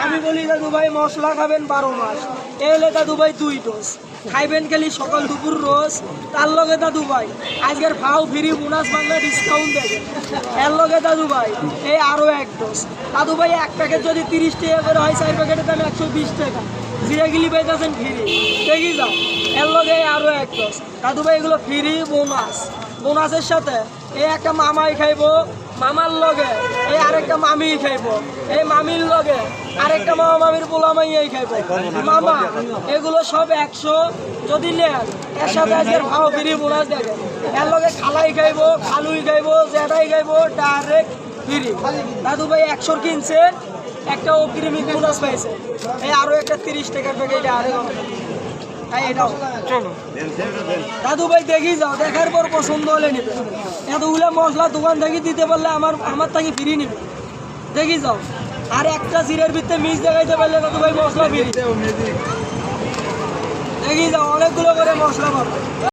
আমি বলি দাদু ভাই মশলা খাবেন 12 মাস, এলে দাদু ভাই 2 ডোজ খাইবেন খালি সকাল দুপুর রোজ। তার লগে দাদু ভাই আজকের ফাও ফ্রি বোনাস বাংলা ডিসকাউন্ট দেবেন। এর লগে দাদু ভাই এই আরও 1 ডোজ। দাদু ভাই এক প্যাকেট যদি 30 টাকা করে হয়, 4 প্যাকেটের দাম 120 টাকা। জিরা গিলি পাইতেছেন ফ্রি, দেখি যাও। এর লগে আরও 1 ডোজ দাদু ভাই, এগুলো ফ্রি বোনাস। বোনাসের সাথে এই একটা মামাই খাইবো, মামার লগে এই আরেকটা মামি খাইবো, এই মামির লগে আরেকটা মামা মামির পোলা মাইয়াই খাইবো মামা। এগুলো সব 100 যদি নেন, এর সাথে আজকের ভাও ফ্রি বোনাস দেখেন। এর লগে খালাই খাইবো, খালুই খাইবো, জেঠাই খাইবো, ডাইরেক্ট ফ্রি। দাদু ভাই 100 কিনছে, একটা অগ্রিমিক বোনাস পাইছে। এই আরো একটা 30 টাকার প্যাকেট আরে দাদু ভাই দেখি যাও, দেখার পর পছন্দ হলে নিবে। এতগুলো মশলা দোকান থেকে দিতে পারলে আমার থেকে ফ্রি নিবে, দেখি যাও। আর একটা জিরের ভিতরে মিক্স দেখাইতে পারলে দাদু ভাই মশলা ফ্রি, দেখি যাও। অনেকগুলো করে মশলা পাবে।